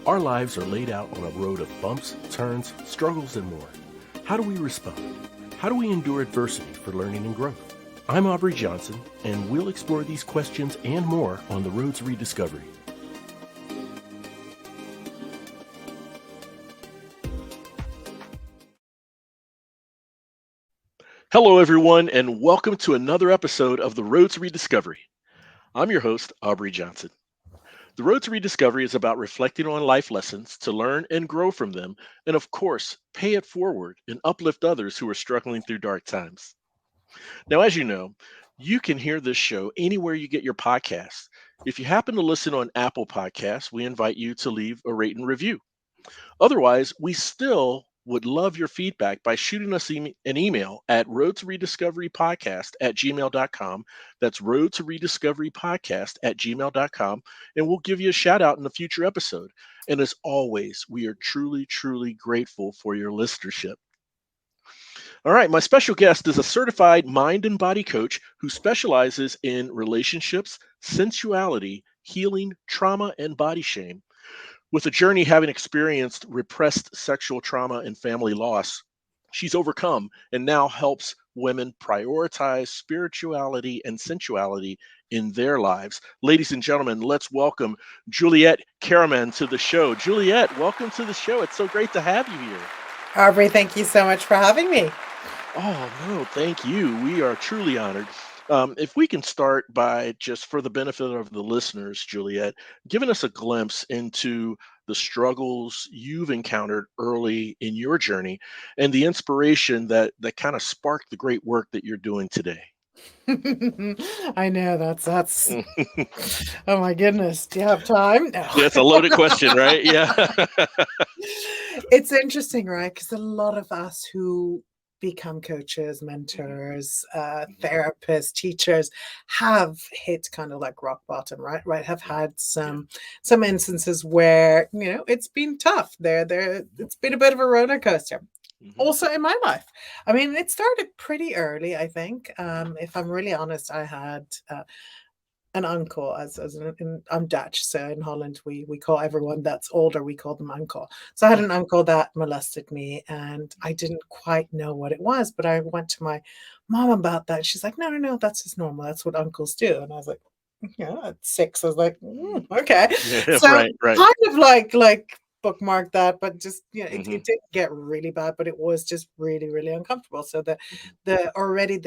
Our lives are laid out on a road of bumps, turns, struggles, and more. How do we respond? How do we endure adversity for learning and growth? I'm Aubrey Johnson, and we'll explore these questions and more on the road to rediscovery. Hello, everyone, and welcome to another episode of the Road to Rediscovery. I'm your host, Aubrey Johnson. The Road to Rediscovery is about reflecting on life lessons to learn and grow from them, and of course, pay it forward and uplift others who are struggling through dark times. Now, as you know, you can hear this show anywhere you get your podcasts. If you happen to listen on Apple Podcasts, we invite you to leave a rate and review. Otherwise, we still would love your feedback by shooting us an email at roadtorediscoverypodcast@gmail.com. That's roadtorediscoverypodcast@gmail.com, and we'll give you a shout out in a future episode. And as always, we are truly, truly grateful for your listenership. All right, my special guest is a certified mind and body coach who specializes in relationships, sensuality, healing, trauma, and body shame. With a journey having experienced repressed sexual trauma and family loss, she's overcome and now helps women prioritize spirituality and sensuality in their lives. Ladies and gentlemen, let's welcome Juliette Karaman to the show. Juliette, welcome to the show. It's so great to have you here. Aubrey, thank you so much for having me. Oh, no, thank you. We are truly honored. If we can start by just for the benefit of the listeners, Juliette, giving us a glimpse into the struggles you've encountered early in your journey and the inspiration that kind of sparked the great work that you're doing today. I know that's oh my goodness. Do you have time? No. Yeah, it's a loaded question, right? Yeah. It's interesting, right? Because a lot of us who become coaches, mentors, therapists, teachers have hit kind of like rock bottom, right? Right. Have had some instances where, it's been tough. It's been a bit of a roller coaster. Mhm. Also in my life. I mean, it started pretty early, I think. If I'm really honest, I had an uncle I'm Dutch, so in Holland we call everyone that's older, we call them uncle. So I had an uncle that molested me, and I didn't quite know what it was, but I went to my mom about that. She's like, no, that's just normal. That's what uncles do. And I was like, yeah, at 6, I was like, okay. Yeah, So right. kind of like bookmark that, but just Hmm. it didn't get really bad, but it was just really, really uncomfortable. So the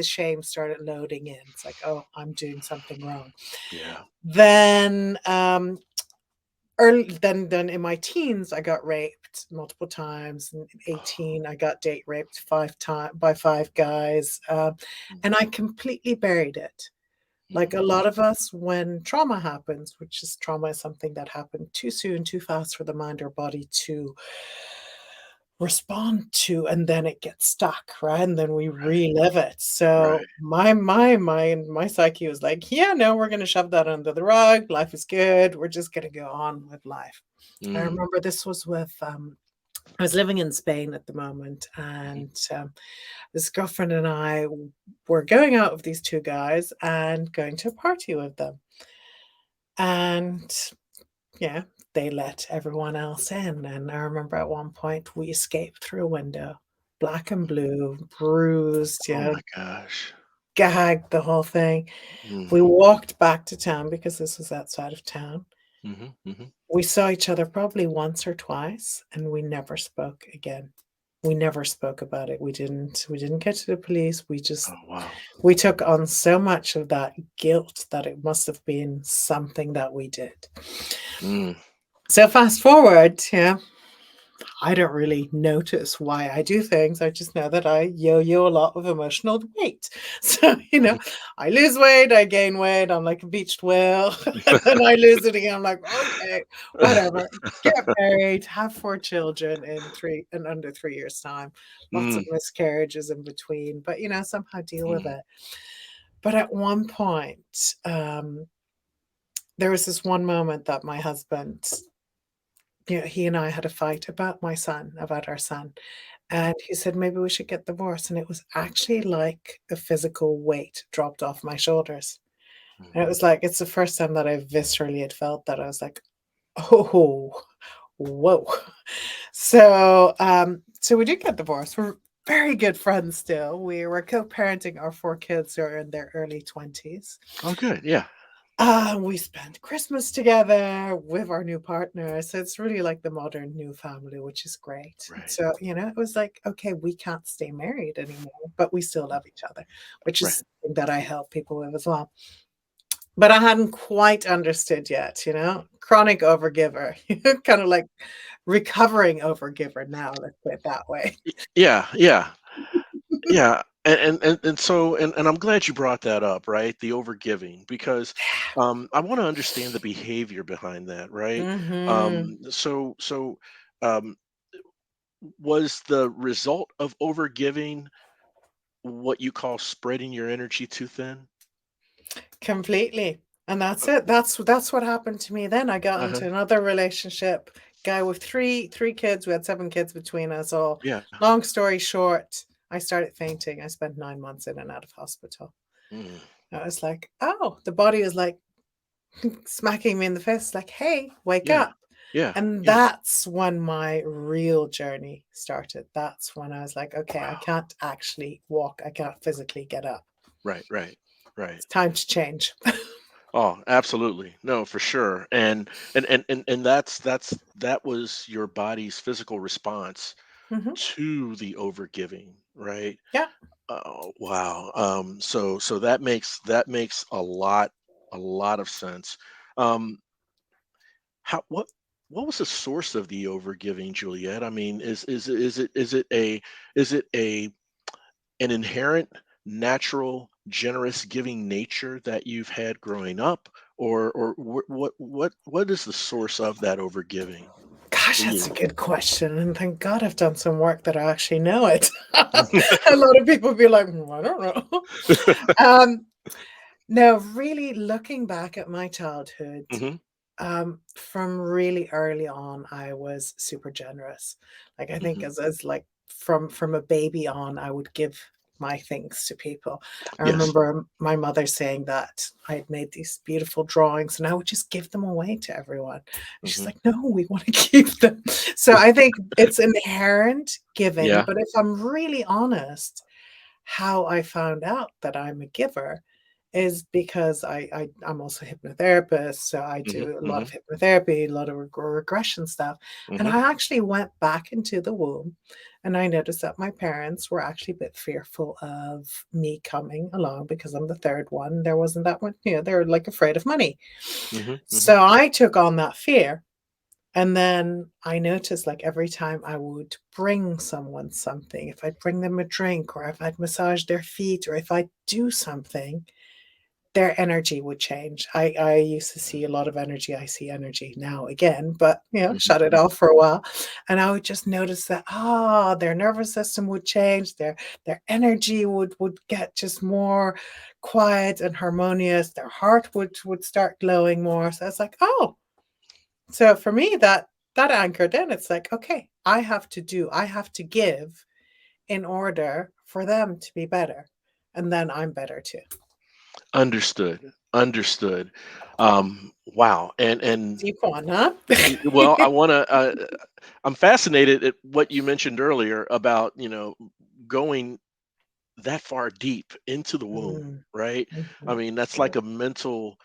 shame started loading in. It's like, oh, I'm doing something wrong. Yeah. Then then in my teens I got raped multiple times. In 18 I got date raped 5 times by 5 guys, and I completely buried it. Like a Mhm. lot of us, when trauma happens, trauma is something that happened too soon, too fast for the mind or body to respond to, and then it gets stuck, right? And then we Right. relive it. Right. So my mind, my psyche was like, yeah, no, we're gonna shove that under the rug. Life is good. We're just gonna go on with life. I Mm. remember this was with I was living in Spain at the moment, Mhm. and this girlfriend and I were going out with these 2 guys and going to a party with them. And yeah, they let everyone else in. And I remember at one point we escaped through a window, black and blue, bruised, Oh my gosh. gagged, the whole thing. Mm. We walked back to town because this was outside of town. Mhm. Mhm. We saw each other probably once or twice, and we never spoke again. We never spoke about it. We didn't get to the police. Oh wow. We took on so much of that guilt that it must have been something that we did. Mm. So fast forward, yeah, I don't really notice why I do things. I just know that I yo-yo a lot of emotional weight. So, I lose weight, I gain weight, I'm like a beached whale, and then I lose it again. I'm like, okay, whatever. Get married, have 4 children in under 3 years' time. Lots of Mm. miscarriages in between, but somehow deal with Mhm. it. But at one point, there was this one moment that my husband, he and I had a fight about our son. And he said, maybe we should get divorced. And it was actually like a physical weight dropped off my shoulders. And it Mhm. was like, it's the first time that I viscerally had felt that. I was like, oh, whoa. So we did get divorced. We're very good friends still. We were co-parenting our four kids who are in their early 20s. Oh, good. Yeah. We spent Christmas together with our new partner. So it's really like the modern new family, which is great. Right. So, it was like, okay, we can't stay married anymore, but we still love each other, which Right. is something that I help people with as well. But I hadn't quite understood yet, chronic overgiver, kind of like recovering overgiver now, let's put it that way. Yeah. Yeah. Yeah. And I'm glad you brought that up, right? The overgiving, because I want to understand the behavior behind that, right? Mhm. So um, was the result of overgiving what you call spreading your energy too thin? Completely. And that's it. That's what happened to me then. I got Uh-huh. into another relationship, guy with three kids. We had 7 kids between us all. Yeah. Long story short, I started fainting. I spent 9 months in and out of hospital. Mm. I was like, "Oh," the body was like smacking me in the face, like, "Hey, wake Yeah. up." Yeah. And Yeah. that's when my real journey started. That's when I was like, "Okay, I Wow. can't actually walk. I can't physically get up. Right. Right. Right. It's time to change." Oh, absolutely. No, for sure. And that was your body's physical response Mhm. to the overgiving, right? Yeah. Oh, wow. So that makes a lot of sense. Um, what was the source of the overgiving, Juliet? I mean, is it a an inherent, natural, generous, giving nature that you've had growing up, or what is the source of that overgiving Gosh, for that's a you? good question, and thank God I've done some work that I actually know it. A lot of people be like, I don't know." Um, no, really looking back at my childhood, Hmm. from really early on, I was super generous. Like, I think Hmm. as like from a baby on, I would give my things to people. I Yes. remember my mother saying that I had made these beautiful drawings and I would just give them away to everyone. And she's Hmm. like, "No, we want to keep them." So I think it's inherent giving, Yeah. but if I'm really honest, how I found out that I'm a giver is because I'm also a hypnotherapist, so I Hmm. do a lot Hmm. of hypnotherapy, a lot of regression stuff, and Hmm. I actually went back into the womb, and I noticed that my parents were actually a bit fearful of me coming along because I'm the third one. There wasn't that one, they're like afraid of money. Hmm. Hmm. So I took on that fear. And then I noticed like every time I would bring someone something, if I'd bring them a drink or if I'd massage their feet or if I'd do something, their energy would change. I used to see a lot of energy. I see energy now again, but shut it Hmm. off for a while. And I would just notice that their nervous system would change, their energy would get just more quiet and harmonious. Their heart would start glowing more. So it's like, oh, so for me, that anchored in. It's like, okay, I have to give in order for them to be better, and then I'm better too. Understood. Understood. Wow. And Deep one, huh? well, I want to. I'm fascinated at what you mentioned earlier about going that far deep into the womb, Mm, right? I mhm. mean, that's like a mental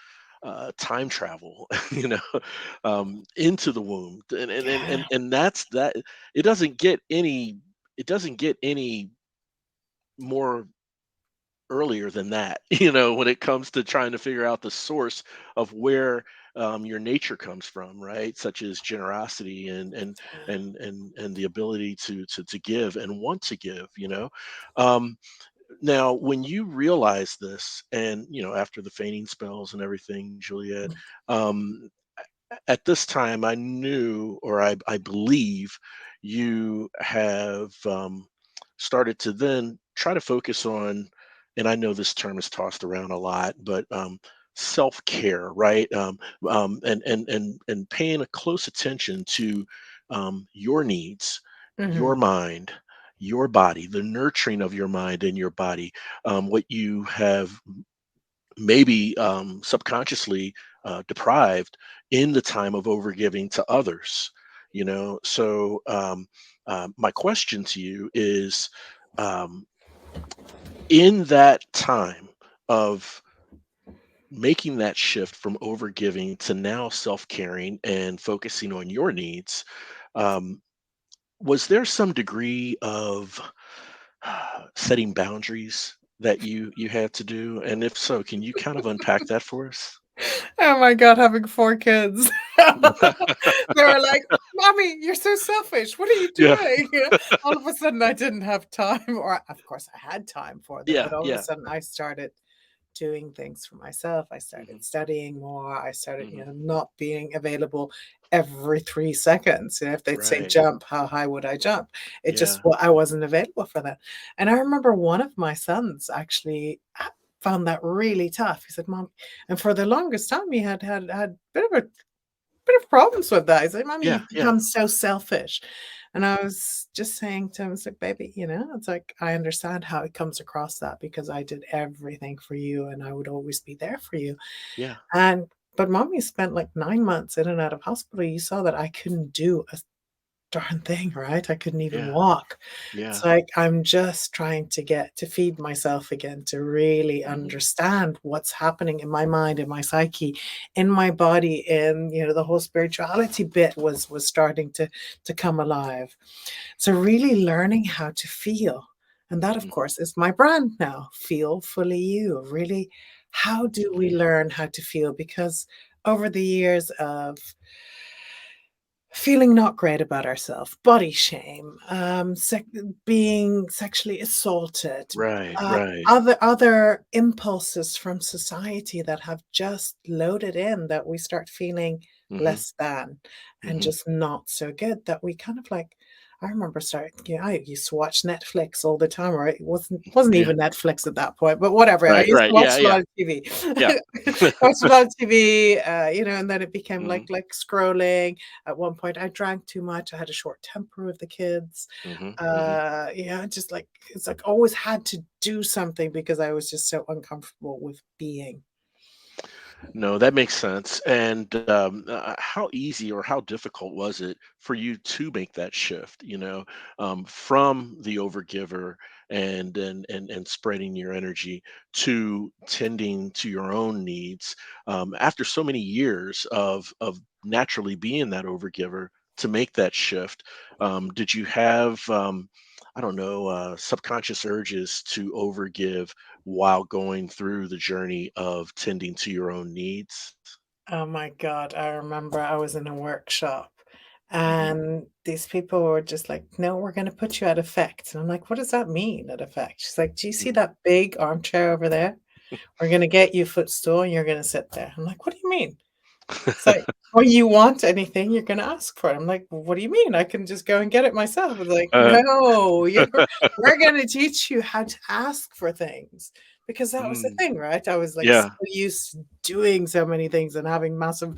time travel, into the womb, Yeah. and that's that. It doesn't get any. It doesn't get any more earlier than that, when it comes to trying to figure out the source of where your nature comes from, right? Such as generosity and the ability to give and want to give. Um, Now, when you realize this, and after the fainting spells and everything, Juliet, um, at this time, I knew, or I believe, you have started to then try to focus on, and I know this term is tossed around a lot, but self care, right? And paying a close attention to your needs, your Mhm. mind, your body, the nurturing of your mind and your body, what you have maybe subconsciously deprived in the time of overgiving to others. My question to you is, um, in that time of making that shift from overgiving to now self-caring and focusing on your needs, um, was there some degree of setting boundaries that you had to do? And if so, can you kind of unpack that for us? Oh my god, having 4 kids. They were like, "Mommy, you're so selfish. What are you Yeah, doing?" All of a sudden, I didn't have time, or of course, I had time for them, yeah, but all of a yeah. sudden, I started doing things for myself. I Hmm. started studying more. I started, Hmm. not being available every 3 seconds. If they'd say Right. jump, how high would I jump? It just Yeah. I wasn't available for that. And I remember one of my sons actually found that really tough. He said, "Mom," and for the longest time he had bit of problems with that. He's like, "Mommy, Yeah. you've Yeah. become so selfish." And I Hmm. was just saying to him, it's like, "Baby, it's like I understand how it comes across that because I did everything for you and I would always be there for you. Yeah. And but mommy spent like 9 months in and out of hospital. You saw that I couldn't do a darn thing, right? I couldn't even Yeah. walk. It's Yeah. like I'm just trying to get to feed myself again, to really Hmm. understand what's happening in my mind, in my psyche, in my body, and the whole spirituality bit was starting to come alive. So really learning how to feel. And that, of Hmm. course, is my brand now. Feel fully you. Really, how do we learn how to feel? Because over the years of feeling not great about ourselves, body shame, being sexually assaulted, Right. uh, Right. other impulses from society that have just loaded in, that we start feeling Hmm. less than and Hmm. just not so good, that we kind of like. I remember starting. I used to watch Netflix all the time, or it wasn't Yeah. even Netflix at that point, but whatever. I Right. used Right. to watch Yeah. a lot Yeah. of TV. Yeah. Watched a lot of TV, and then it became Hmm. like scrolling. At one point, I drank too much. I had a short temper with the kids. Hmm. Hmm. Just like it's like always had to do something because I was just so uncomfortable with being. No, that makes sense. And how easy or how difficult was it for you to make that shift? From the overgiver and spreading your energy to tending to your own needs after so many years of naturally being that overgiver to make that shift. Did you have I don't know, subconscious urges to overgive while going through the journey of tending to your own needs? Oh my God, I remember I was in a workshop Mhm. and these people were just like, "No, we're going to put you at effect." And I'm like, "What does that mean, at effect?" She's like, "Do you see Mhm. that big armchair over there? We're going to get you a footstool and you're going to sit there." I'm like, "What do you mean?" It's like, "When you want anything, you're gonna ask for it." I'm like, "What do you mean? I can just go and get it myself." It's like, Uh, "No, we're gonna teach you how to ask for things." Because that was the mm, thing, right? I was, like, so yeah, used to doing so many things and having massive,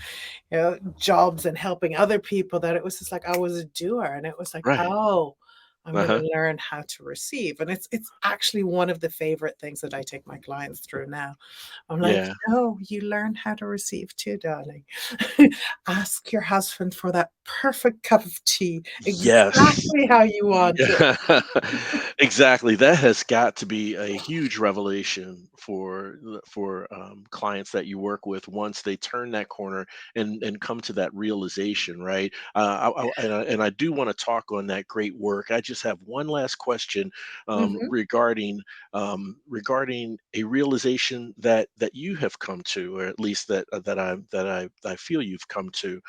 jobs and helping other people, that it was just like I was a doer, and it was like, right. "Oh, I'm gonna Uh-huh. learn how to receive." And it's actually one of the favorite things that I take my clients through now. I'm like, Yeah. "No, you learn how to receive too, darling." Ask your husband for that perfect cup of tea, Yes. exactly how you want it. Yeah, exactly. That has got to be a huge revelation for clients that you work with once they turn that corner and come to that realization, right? And I do want to talk on that great work. I just have one last question Mhm. regarding a realization that you have come to, or at least that I feel you've come to.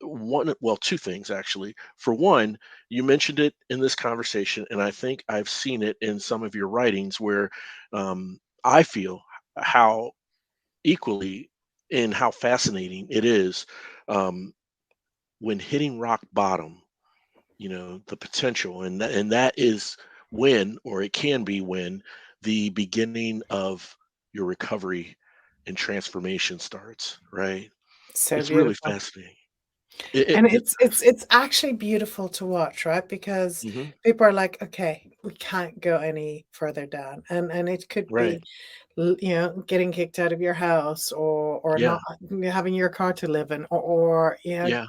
Well, two things actually. For one, you mentioned it in this conversation, and I think I've seen it in some of your writings where I feel how equally and how fascinating it is um, when hitting rock bottom, the potential, and that is when, or it can be when, the beginning of your recovery and transformation starts, right? So It's really beautiful. fascinating. It, And it, it's actually beautiful to watch, right? Because mhm, people are like, "Okay, we can't go any further down." And it could right. be, getting kicked out of your house, or Yeah. not having your car to live in, or Yeah.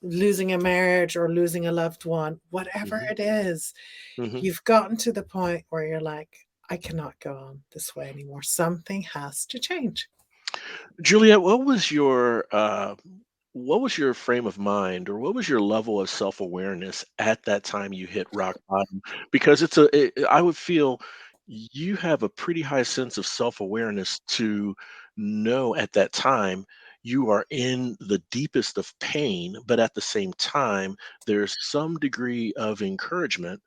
losing a marriage or losing a loved one, whatever Mhm. it is, Mhm. you've gotten to the point where you're like, I cannot go on this way anymore. Something has to change. Juliet, what was your frame of mind, or what was your level of self-awareness at that time you hit rock bottom? Because I would feel you have a pretty high sense of self-awareness to know at that time you are in the deepest of pain, but at the same time, there's some degree of encouragement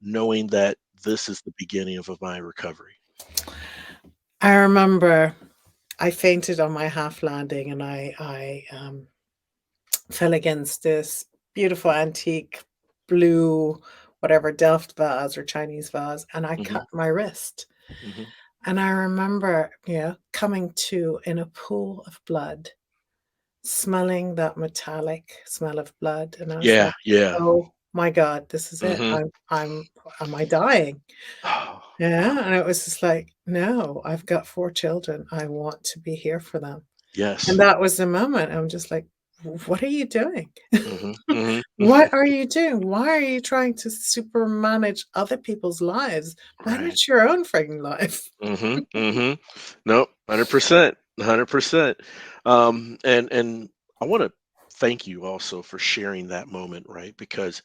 knowing that this is the beginning of my recovery. I remember I fainted on my half landing and I fell against this beautiful antique blue, whatever, Delft vase or Chinese vase, and I Hmm. cut my wrist. Hmm. And I remember, coming to in a pool of blood, smelling that metallic smell of blood, and I was Yeah, like, yeah. "Oh my God, this is it. Hmm. Am I dying?" Oh, Yeah, wow. and it was just like, "No, I've got 4 children. I want to be here for them." And Yes. that was the moment. I'm just like, "What are you doing? Mhm, mhm. What are you doing? Why are you trying to super manage other people's lives? Right. Manage your own frigging life." Mhm, mhm. Nope, 100%, 100%. And I wanna thank you also for sharing that moment, right? Because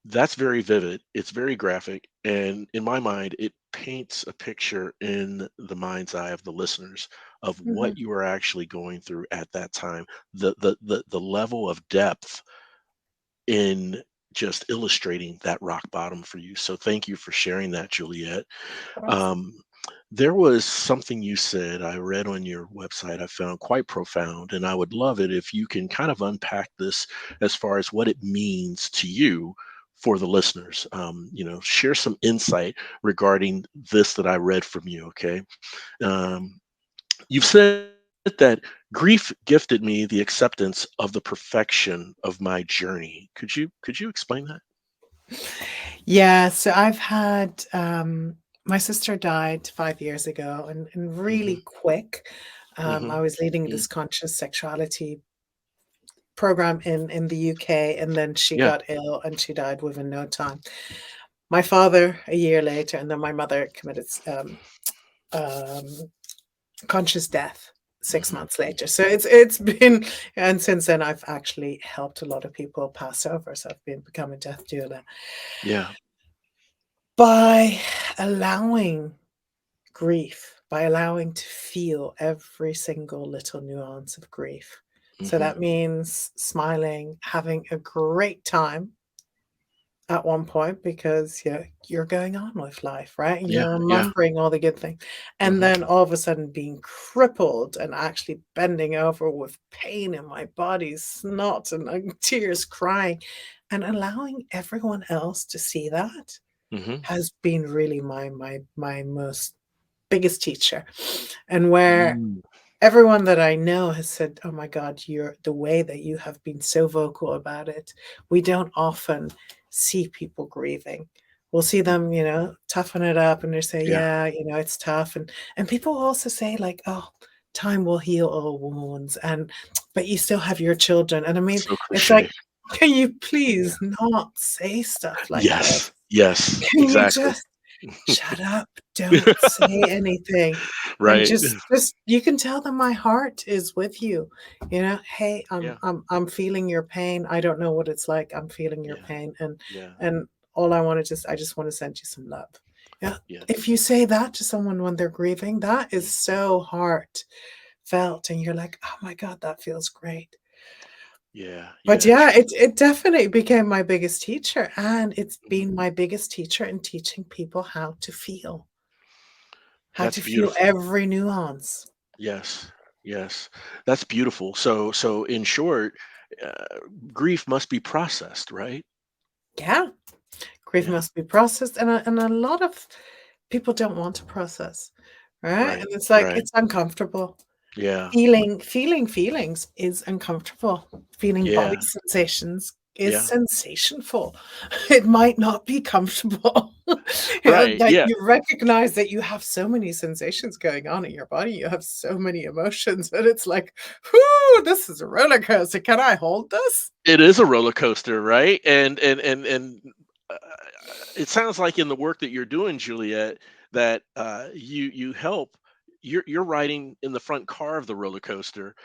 that's very vivid, it's very graphic, and in my mind, it paints a picture in the mind's eye of the listeners of what Mhm. you were actually going through at that time. The level of depth in just illustrating that rock bottom for you. So thank you for sharing that, Juliet. Of course. Um, there was something you said I read on your website I found quite profound, and I would love it if you can kind of unpack this as far as what it means to you for the listeners. Share some insight regarding this that I read from you. Okay, um, you've said that grief gifted me the acceptance of the perfection of my journey. Could you explain that? Yeah, so I've had my sister died 5 years ago, and Hmm. really quick. Hmm. I was leading this conscious sexuality program in the UK, and then she Yeah. got ill and she died within no time. My father a year later, and then my mother committed um, conscious death 6 months Hmm. later. So it's been, and since then I've actually helped a lot of people pass over. So I've become a death doula Yeah. by allowing grief, by allowing to feel every single little nuance of grief. So Hmm. that means smiling, having a great time at one point because you're going on with life, right? And Yeah. you're Yeah. remembering all the good things. And Hmm. then all of a sudden being crippled and actually bending over with pain in my body, snot and tears crying, and allowing everyone else to see that Hmm. has been really my most biggest teacher. And where Mm. everyone that I know has said, "Oh my God, you're the way that you have been so vocal about it." We don't often see people grieving. We'll see them, toughen it up and they say, Yeah. "Yeah, it's tough." And people also say like, "Oh, time will heal all wounds." And but you still have your children. And I mean, So it's like, cliche. can you Yeah. please not say stuff like Yes. this? Yes. Can you Exactly. just shut up, don't say anything, and Right. just you can tell them my heart is with you, "Hey, I'm Yeah. I'm I'm feeling your pain. I don't know what it's like. I'm feeling your Yeah. pain, Yeah. and all I just wanna send you some love." Yeah, Yeah. if you say that to someone when they're grieving, that is Mhm. so heartfelt, and you're like, "Oh my God, that feels great." Yeah. But Yeah. yeah, it definitely became my biggest teacher, and it's Mhm. been my biggest teacher in teaching people how That's to feel beautiful. every nuance. Yes. Yes. That's beautiful. So in short, uh, grief must be processed, right? Yeah, grief Yeah. must be processed, and a lot of people don't want to process, right? Right. And it's like, Right. it's uncomfortable. Yeah. Feeling feelings is uncomfortable. Feeling body Yeah. sensations is Yeah. sensationful. It might not be comfortable. Right. Like, Yeah. you recognize that you have so many sensations going on in your body, you have so many emotions, and it's like, "Whoo, this is a roller coaster. Can I hold this?" It is a roller coaster, right? And uh, it sounds like in the work that you're doing, Juliet, that you help. You're riding in the front car of the roller coaster,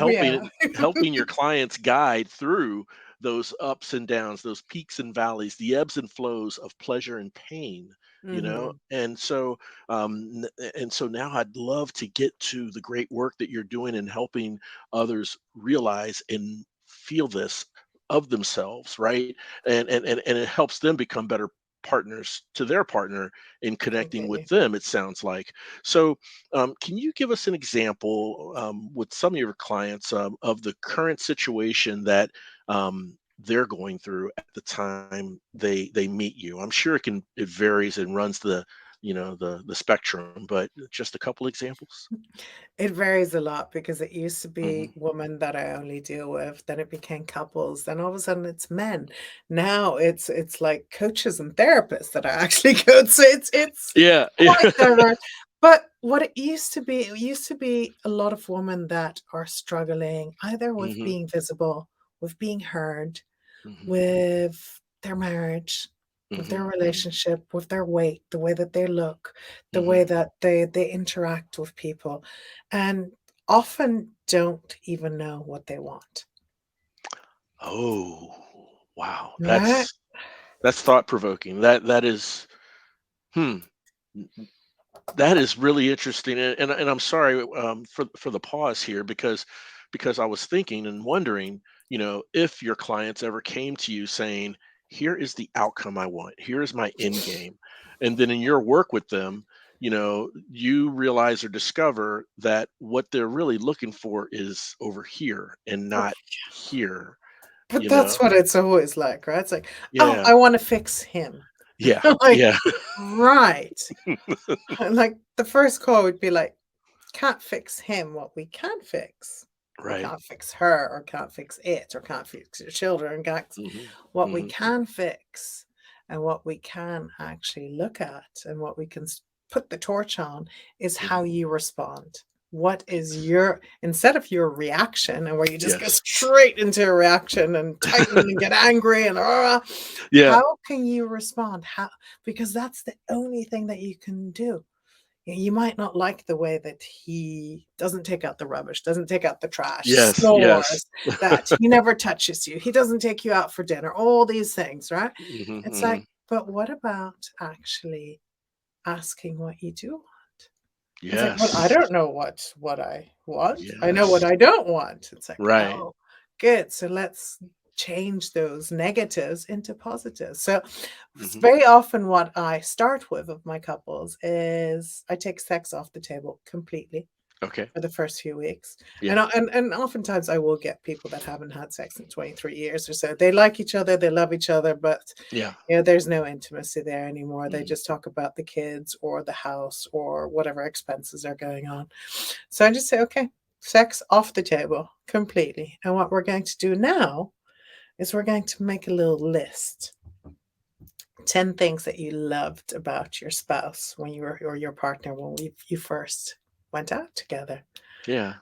Oh, yeah. helping your clients guide through those ups and downs, those peaks and valleys, the ebbs and flows of pleasure and pain. Mhm. And so now I'd love to get to the great work that you're doing in helping others realize and feel this of themselves, right? And it helps them become better partners to their partner in connecting with Completely. them, it sounds like. So can you give us an example with some of your clients of the current situation that they're going through at the time they meet you? I'm sure it varies and runs the spectrum, but just a couple examples. It varies a lot because it used to Hmm. be women that I only deal with, then it became couples, then all of a sudden it's men. Now it's like coaches and therapists that I actually go to. So it's Yeah, quite yeah. diverse. But what it used to be a lot of women that are struggling either with Hmm. being visible, with being heard, Hmm. with their marriage, with Hmm. their Hmm. relationship, with their weight, the way that they look, the Hmm. way that they interact with people, and often don't even know what they want. Oh, wow. Right? That's thought provoking. That is hmm. That is really interesting, and I'm sorry for the pause here because I was thinking and wondering, if your clients ever came to you saying, "Here is the outcome I want. Here is my end game," and then in your work with them, you realize or discover that what they're really looking for is over here and Oh, not here. but You know? that's what it's always like, right? It's like, "Oh, Yeah, I wanna fix him." yeah, Like, yeah. right. Like, the first call would be like, "Can't fix him, what we can fix. We Right. can't fix her or can't fix it or can't fix your children, can't Hmm. what we Hmm. can fix and what we can actually look at and what we can put the torch on is Hmm. how you respond. What is your instead of your reaction and where you just go Yes. straight into a reaction and tighten and get angry and Yeah. how can you respond? How because that's the only thing that you can do. You might not like the way that he doesn't take out the rubbish, doesn't take out the trash, Yes, yes. snores, that he never touches you, he doesn't take you out for dinner, all these things, right? Mhm, It's like, mhm. but what about actually asking what you do want? It's like, "Well, I Yes, don't know what I want. I know what yes. I don't want." It's like, Right. "Oh, good. So let's change those negatives into positives." So Mhm. very often what I start with my couples is I take sex off the table completely Okay. for the first few weeks. And Yeah. I and oftentimes I will get people that haven't had sex in 23 years or so. They like each other, they love each other, but Yeah. there's no intimacy there anymore. They Mhm. just talk about the kids or the house or whatever expenses are going on. So I just say, okay, sex off the table completely. And what we're going to do now is we're going to make a little list. 10 things that you loved about your spouse when you were or your partner when you first went out together. Yeah.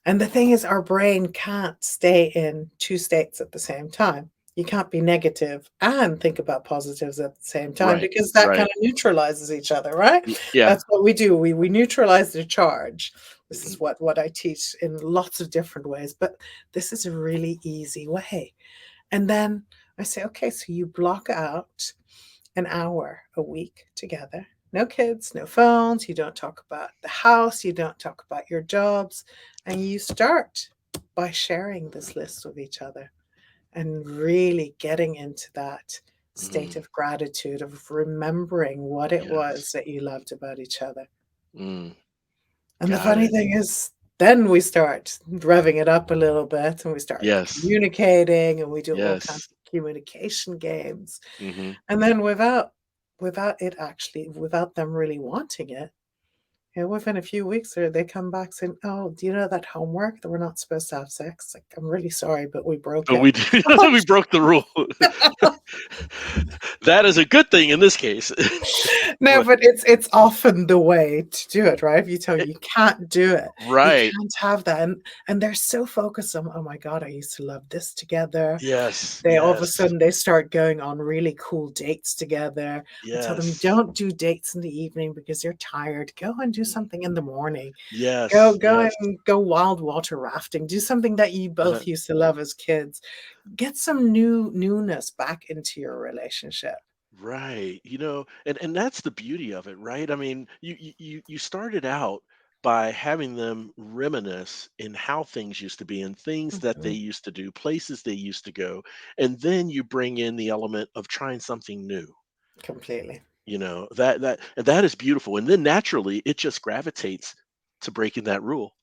And the thing is, our brain can't stay in 2 states at the same time. You can't be negative and think about positives at the same time Right. because that Right. kinda neutralizes each other, right? Yeah. That's what we do. We neutralize the charge. This is Mhm. what I teach in lots of different ways, but this is a really easy way. And then I say, "Okay, so you block out an hour a week together. No kids, no phones. You don't talk about the house. You don't talk about your jobs. And you start by sharing this list with each other and really getting into that state Mm. of gratitude, of remembering what it was Yes. that you loved about each other. Mm. And the Got funny it. thing is, then we start revving it up a little bit and we start Yes. communicating and we do all kinds Yes. of communication games. Mhm. And then without it actually without them really wanting it, within a few weeks they come back saying, "Oh, do you know that homework that we're not supposed to have sex?" Like, "I'm really sorry, but we broke But it." we we broke the rule. That is a good thing in this case. No, But but it's often the way to do it, right? If you tell them it, you can't do it, you right. can't have that, and they're so focused on, oh my God, I used to love this together. Yes. They all of a Yes. sudden they start going on really cool dates together. I tell them, Yes. don't do dates in the evening because you're tired. Go and do something in the morning. Go Yes. go Yes. and go wild water rafting. Do something that you Uh, both used to love as kids. Get some newness back into your relationship. right. And that's the beauty of it, right? I mean, you started out by having them reminisce in how things used to be and things that they Mhm. used to do, places they used to go, and then you bring in the element of trying something new. Completely. That is beautiful, and then naturally it just gravitates to breaking that rule.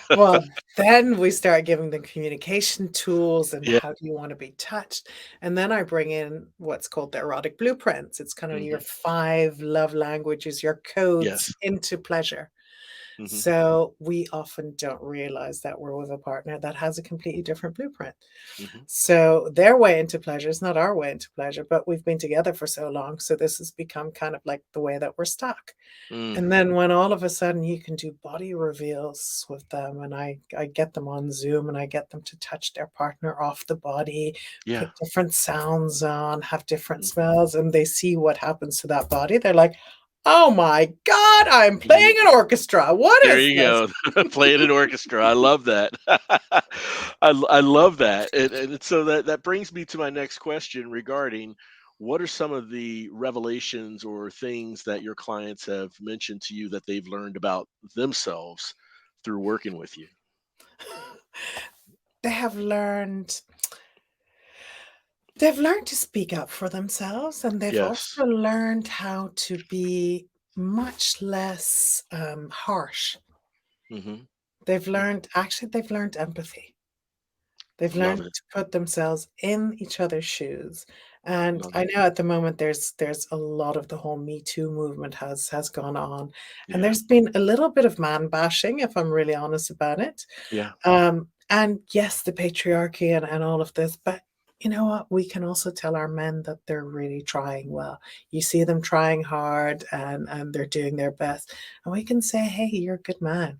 Well, then we start giving them communication tools and Yeah. how do you want to be touched? And then I bring in what's called the erotic blueprints. It's kind of your Hmm. 5 love languages, your codes Yes. into pleasure. Hmm. So we often don't realize that we're with a partner that has a completely different blueprint. Hmm. So their way into pleasure is not our way into pleasure, but we've been together for so long. So this has become kind of like the way that we're stuck. Mm. And then when all of a sudden you can do body reveals with them, and I get them on Zoom and I get them to touch their partner off the body, Yeah. put different sounds on, have different Mm. smells, and they see what happens to that body. They're like, oh my God, I'm playing Ye- an orchestra. What There is you this? go. Playing an orchestra. I love that. I love that. And so that brings me to my next question regarding what are some of the revelations or things that your clients have mentioned to you that they've learned about themselves through working with you? They have learned they've learned to speak up for themselves, and they've Yes. also learned how to be much less harsh. Hmm. They've learned empathy. They've Love learned it. to put themselves in each other's shoes. And Love I it. know at the moment there's a lot of the whole Me Too movement has gone on. And Yeah. there's been a little bit of man bashing, if I'm really honest about it. Yeah. And yes, the patriarchy and all of this, but you know what? We can also tell our men that they're really trying well. You see them trying hard and they're doing their best. And we can say, hey, you're a good man.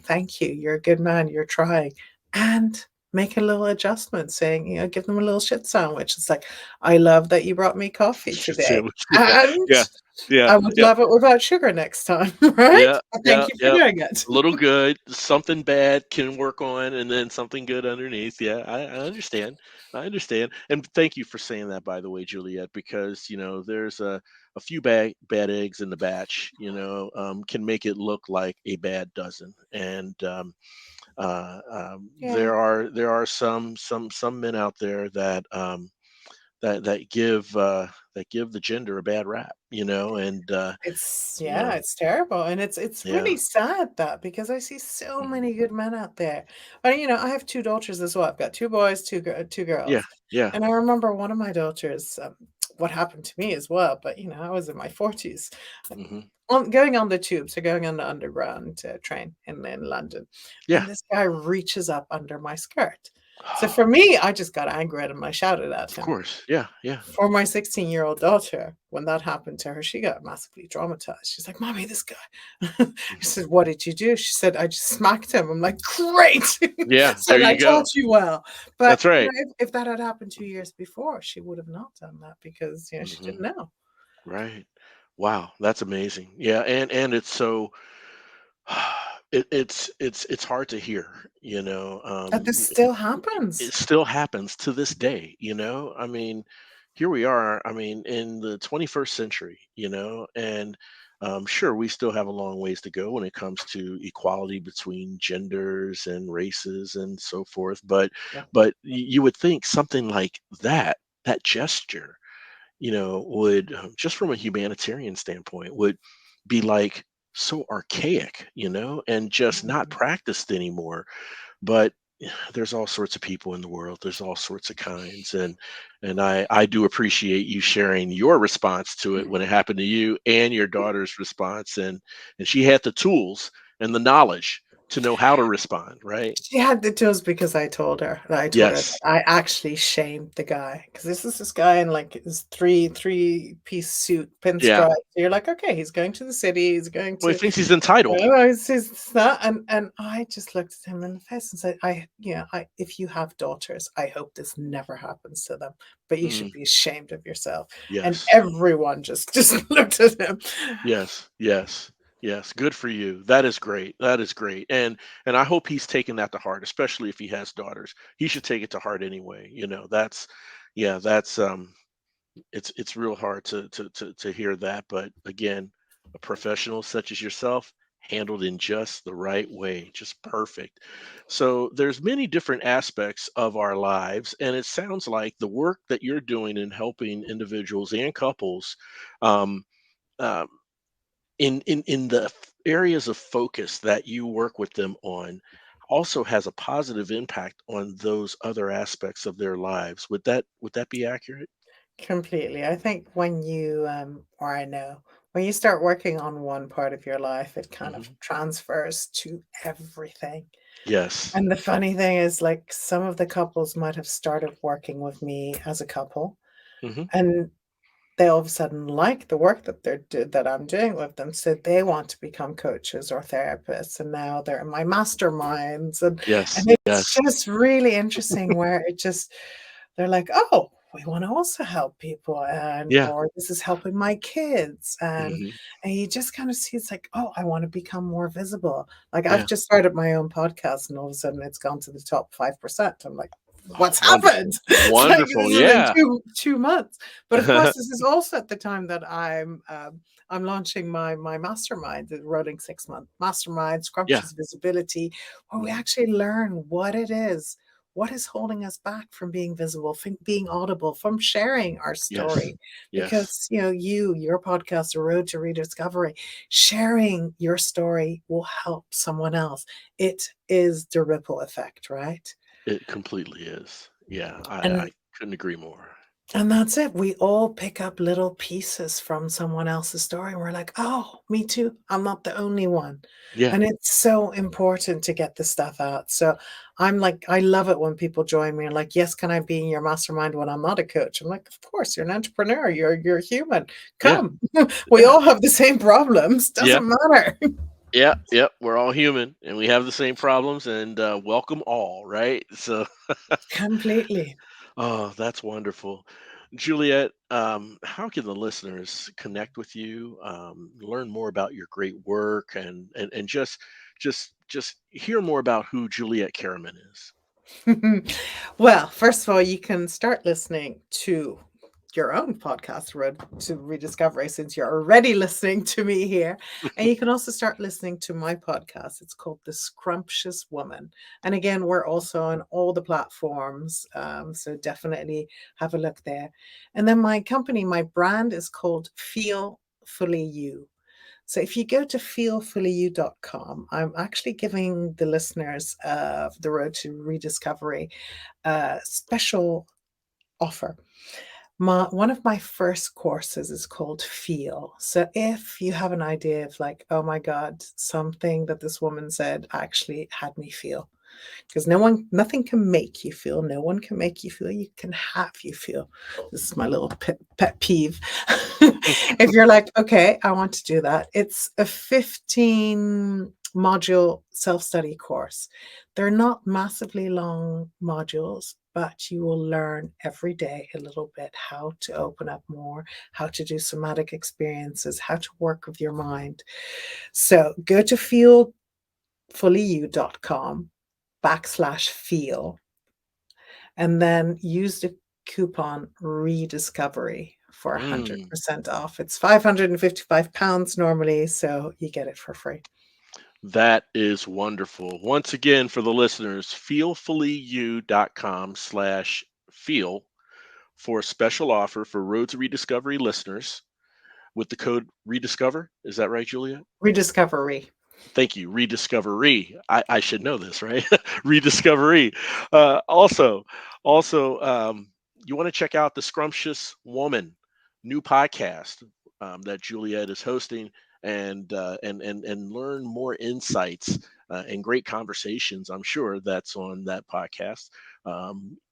Thank you. You're a good man. You're trying. And make a little adjustment saying, give them a little shit sandwich. It's like, I love that you brought me coffee today. Sandwich. Yeah. And Yeah. Yeah. I would Yeah. love it without sugar next time, right? Yeah, But yeah, thank you for yeah. doing it. A little good, something bad can work on, and then something good underneath. Yeah, I understand. I understand. And thank you for saying that, by the way, Juliet, because there's a few bad eggs in the batch. Can make it look like a bad dozen. And Yeah. there are some men out there that give the gender a bad rap. And you Yeah, know, it's terrible, and it's yeah, really sad that because I see so mhm, many good men out there. But, I have 2 daughters as well. I've got 2 boys, 2 yeah, girls, yeah. and I remember one of my daughters, what happened to me as well, but, I was in my 40s, Hmm. going on the tube, so going on the underground, train in London, Yeah. and this guy reaches up under my skirt. So for me, I just got angry at him, I shouted at Of him. course. Yeah, yeah. For my 16-year-old daughter, when that happened to her, she got massively traumatized. She's like, "Mommy, this guy." I Mhm. said, "What did you do?" She said, "I just smacked him." I'm like, "Great." Yeah, there Said, "I you go. taught you well." But, That's right. if that had happened 2 years before, she would have not done that because, she Hmm. didn't know. Right. Wow, that's amazing. Yeah, and it's so it's hard to hear, That this still happens. it still happens to this day, I mean, here we are, I mean, in the 21st century, and sure, we still have a long ways to go when it comes to equality between genders and races and so forth, but Yeah. you would think something like that gesture, would, just from a humanitarian standpoint, would be like so archaic, and just not Mhm. practiced anymore. But there's all sorts of people in the world. There's all sorts of kinds, and I do appreciate you sharing your response to it when it happened to you and your daughter's response, and she had the tools and the knowledge To know how to respond, right? She had the tools because I told her that Yes. I actually shamed the guy because this guy in like his three-piece suit, Yeah. pinstripe. You're like, okay, he's going to the city. He's going Well, he to, thinks he's entitled. it's not. And I just looked at him in the face and said, if you have daughters, I hope this never happens to them. But you should Mm, be ashamed of yourself. And yes. everyone just looked at him. Yes. Yes. Yes. Good for you. That is great. That is great. And I hope he's taking that to heart, especially if he has daughters. He should take it to heart anyway. That's yeah, that's it's real hard to hear that, but again, a professional such as yourself handled in just the right way, just perfect. So there's many different aspects of our lives, and it sounds like the work that you're doing in helping individuals and couples, um, um, in the areas of focus that you work with them on also has a positive impact on those other aspects of their lives. Would that be accurate? Completely. I think when you, or I know, when you start working on one part of your life, it kind of Hmm. transfers to everything. Yes. And the funny thing is, like, some of the couples might have started working with me as a couple, Hmm. and they all of a sudden like the work that I'm doing with them, so they want to become coaches or therapists, and now they're in my masterminds, Yes. and it's Yes. just really interesting where it just they're like, "Oh, we wanna also help people," and Yeah. or, "This is helping my kids," Hmm. and you just kinda see it's like, "Oh, I wanna become more visible." Like, I've Yeah. just started my own podcast, and all of a sudden it's gone to the top 5%. I'm like, Oh, "What's happened?" wonderful. It's like, this Wonderful. is in Yeah. 2 months. But, of course, this is also at the time that I'm launching my mastermind, the Rolling 6-month mastermind, Yeah. Scrumptious Visibility, where we Mhm. actually learn what is holding us back from being visible, from being audible, from sharing our Yes. story? Yes. Because, your podcast, A Road to Rediscovery, sharing your story will help someone else. It is the ripple effect, right? It completely is. Yeah. I And couldn't agree more. And that's it. We all pick up little pieces from someone else's story, and we're like, "Oh, me too. I'm not the only one." Yeah. And it's so important to get this stuff out. So I'm like, I love it when people join me and like, "Yes, can I be in your mastermind when I'm not a coach?" I'm like, "Of course, you're an entrepreneur. You're human. Yeah. Come. We Yeah. all have the same problems. Yeah. Doesn't matter." Yeah. Yep. We're all human and we have the same problems and welcome all, right? So Completely. oh, that's wonderful. Juliet, how can the listeners connect with you, learn more about your great work and just hear more about who Juliette Karaman is? Well, first of all, you can start listening to your own podcast, Road to Rediscovery, since you're already listening to me here. And you can also start listening to my podcast. It's called The Scrumptious Woman. And again, we're also on all the platforms. So definitely have a look there. And then my company, my brand is called Feel Fully You. So if you go to feelfullyu.com, I'm actually giving the listeners of The Road to Rediscovery a special offer. One of my first courses is called Feel. So if you have an idea of like, oh my God, something that this woman said actually had me feel, because nothing can make you feel. No one can make you feel. You can have you feel. This is my little pet peeve. If you're like, okay, I want to do that, it's a 15 module self study course. They're not massively long modules, but you will learn every day a little bit how to open up more, how to do somatic experiences, how to work with your mind. So go to feelfullyu.com/feel and then use the coupon rediscovery for Mm, 100% off. It's £555 normally, so you get it for free. that is wonderful. Once again, for the listeners, feelfullyu.com/feel for a special offer for Road to Rediscovery listeners with the code Rediscover. Is that right, Julia? Rediscovery. Thank you. Rediscovery. I should know this, right? Rediscovery. Also, you want to check out the Scrumptious Woman new podcast that Juliet is hosting. and learn more insights and great conversations. I'm sure that's on that podcast.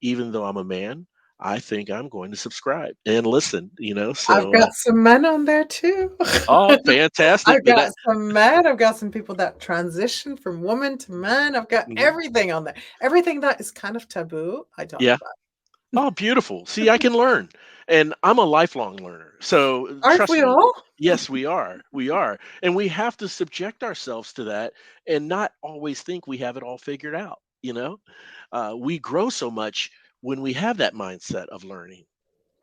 Even though I'm a man, I think I'm going to subscribe and listen. I've got some men on there too. Oh, fantastic! I've got some men. I've got some people that transition from woman to man. I've got Mhm. everything on there. Everything that is kind of taboo, I talk Yeah. about. Oh, beautiful. See, I can learn, and I'm a lifelong learner. So Aren't trust we me. all? Yes, we are. We are. And we have to subject ourselves to that and not always think we have it all figured out. We grow so much when we have that mindset of learning,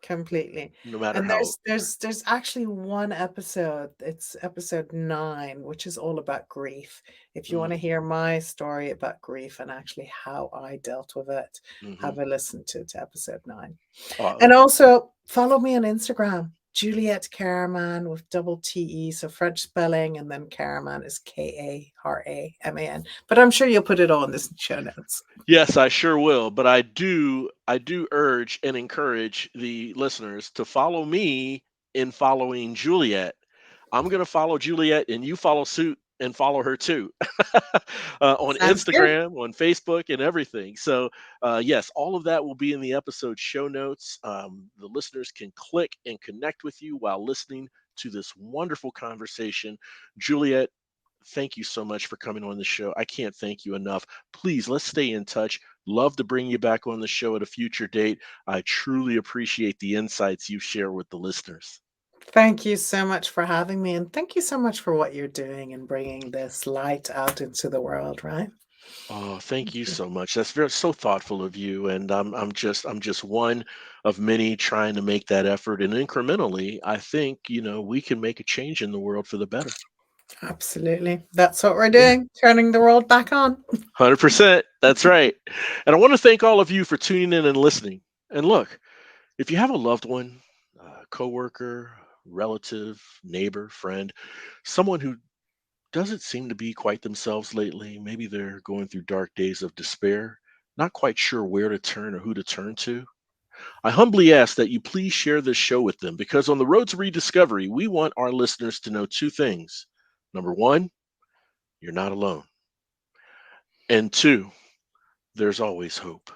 Completely. no matter And how. there's actually one episode, it's episode 9, which is all about grief. If you want to Mm, hear my story about grief and actually how I dealt with it, mhm. have a listen to episode 9. Uh, And also follow me on Instagram, Juliette Karaman with double TE, so French spelling, and then Karaman is Karaman. But I'm sure you'll put it all in the show notes. Yes, I sure will. But I do urge and encourage the listeners to follow me in following Juliet. I'm going to follow Juliet, and you follow suit and follow her too on Sounds good. Instagram, on Facebook, and everything. So, yes, all of that will be in the episode show notes. The listeners can click and connect with you while listening to this wonderful conversation. Juliet, thank you so much for coming on the show. I can't thank you enough. Please, let's stay in touch. Love to bring you back on the show at a future date. I truly appreciate the insights you share with the listeners. Thank you so much for having me, and thank you so much for what you're doing and bringing this light out into the world, right? Oh, thank Thank you you. so much. That's very so thoughtful of you. And I'm just one of many trying to make that effort. And incrementally, I think, we can make a change in the world for the better. Absolutely. That's what we're Yeah. doing, turning the world back on. 100%. That's right. And I want to thank all of you for tuning in and listening. And look, if you have a loved one, coworker, relative, neighbor, friend, someone who doesn't seem to be quite themselves lately, maybe they're going through dark days of despair, not quite sure where to turn or who to turn to, I humbly ask that you please share this show with them because on the road to rediscovery, we want our listeners to know two things. Number one, you're not alone. And two, there's always hope.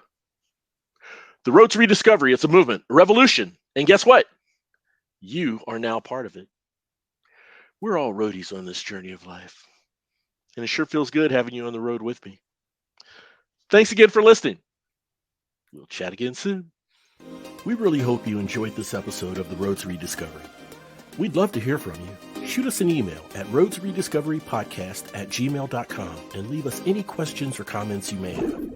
The road to rediscovery, it's a movement, a revolution. And guess what? You are now part of it. We're all roadies on this journey of life. And it sure feels good having you on the road with me. Thanks again for listening. We'll chat again soon. We really hope you enjoyed this episode of The Road to Rediscovery. We'd love to hear from you. Shoot us an email at roadtorediscoverypodcast@gmail.com and leave us any questions or comments you may have.